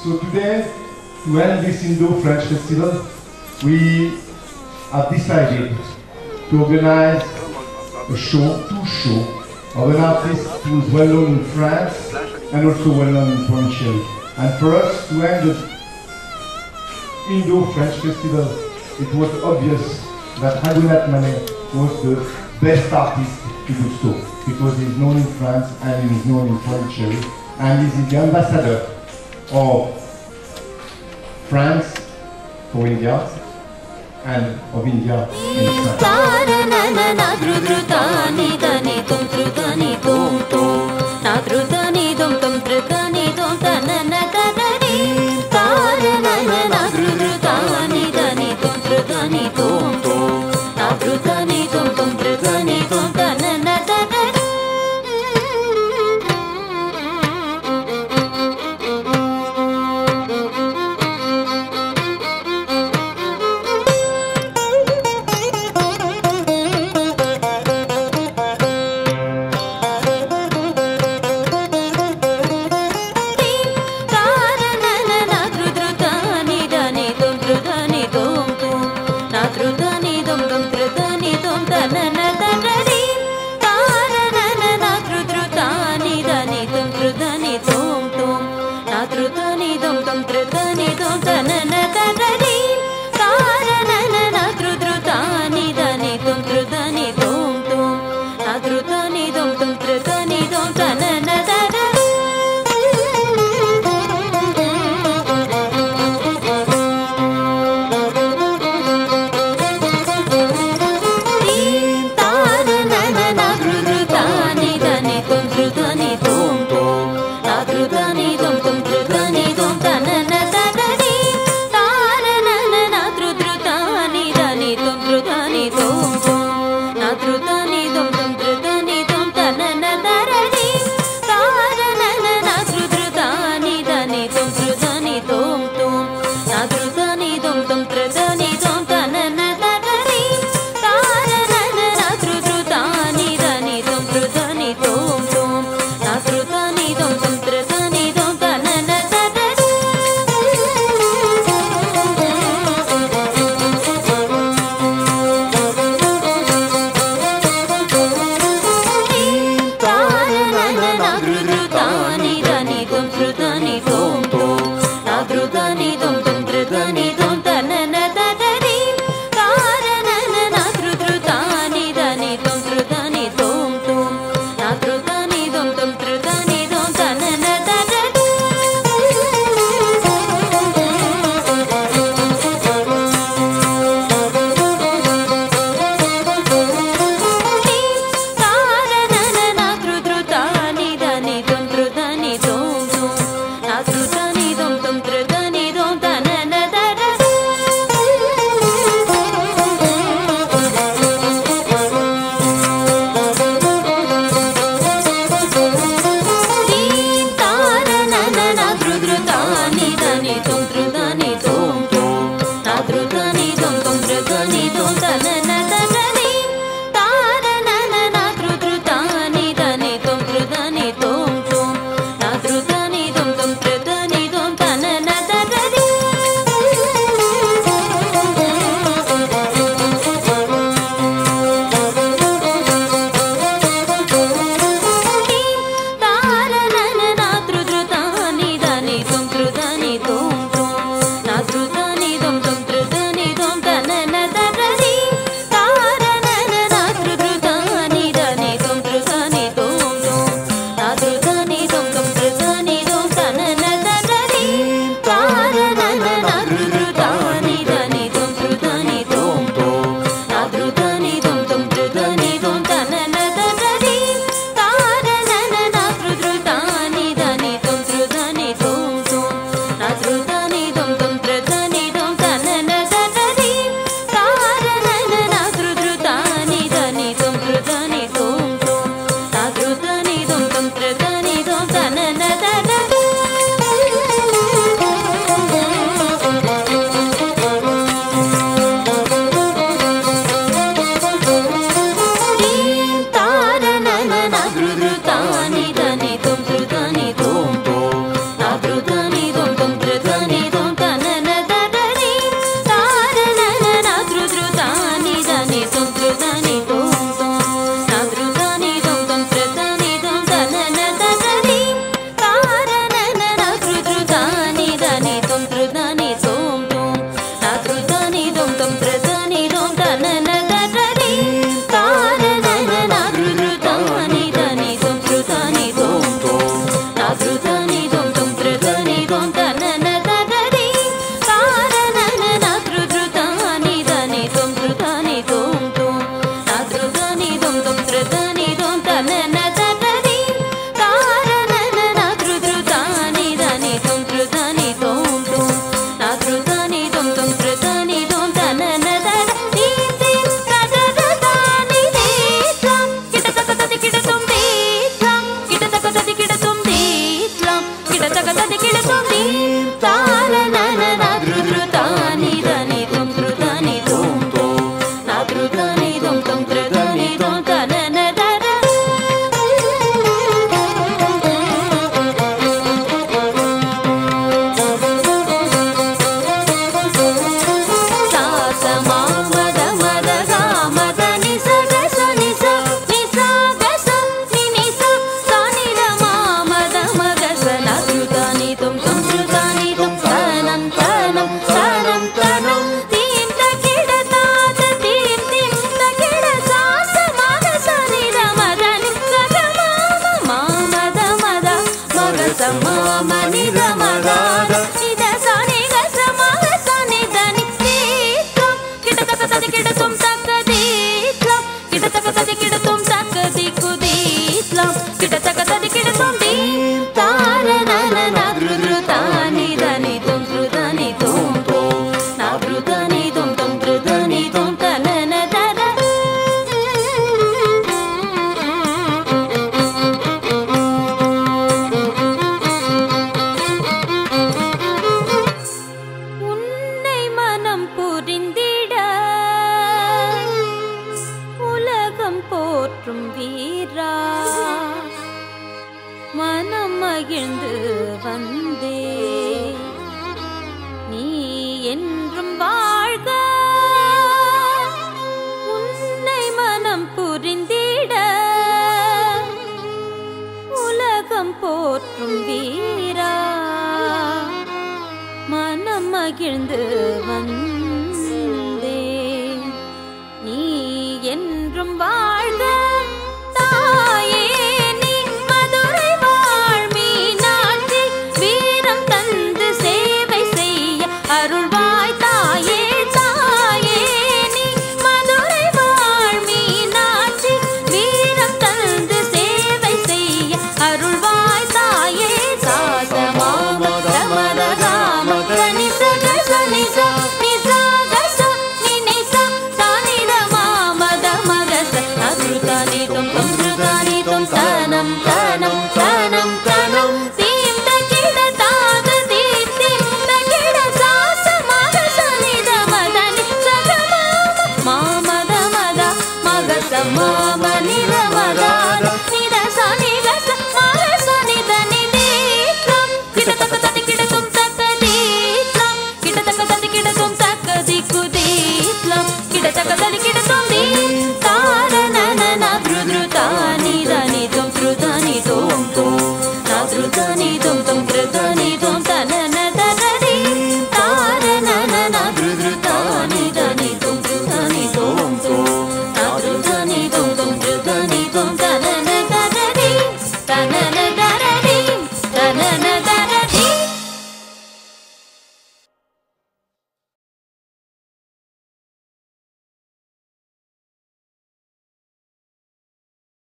So today, to end this Indo-French festival, we have decided to organize a show, two shows, of an artist who is well known in France and also well known in Pondicherry. And for us to end the Indo-French festival, it was obvious that Raghunatha Manet was the best artist to do so, because he's known in France and he's known in Pondicherry, and he's the ambassador of France for India and of India in France. Theme தார நன நாத்ருதானி தனி தும் த்ருதானி தும் தும் நாத்ருதானி தும் தும் த்ருதானி தும் தனன தர சாசமா மத மத காமத நிச கச நிச நிச கச நினிச சானித மாமத மகச நாத்ருதானி தும் தும் த்ருதானி தும் தனம் தனம் தனம் தனம் தீம் தகிட தாத தீம் தீம் தகிட சாச மகச நித மத நிச மாமத மத மகச மாம நித மத நித சானி கச மகச நித நித்தீத்லம் கிட தக தக கிட தும் தக தீத்லம் கிட தக தக கிட தும் தக திகுதீத்லம் கிட தக தக கிட தும் தீம் தார நன நாத்ருதானி தனி தும் த்ருதானி தும் தும் நாத்ருதானி தும் தும் த்ருதானி தும் தனன தர உன்னை மனம் புரிந்திட உலகம் போற்றும் வீரா மனம் மகிழ்ந்து வந்தே நீ என்றும் வாழ்க உன்னை மனம் புரிந்திட உலகம் போற்றும் வீரா மனம் மகிழ்ந்து வந்தே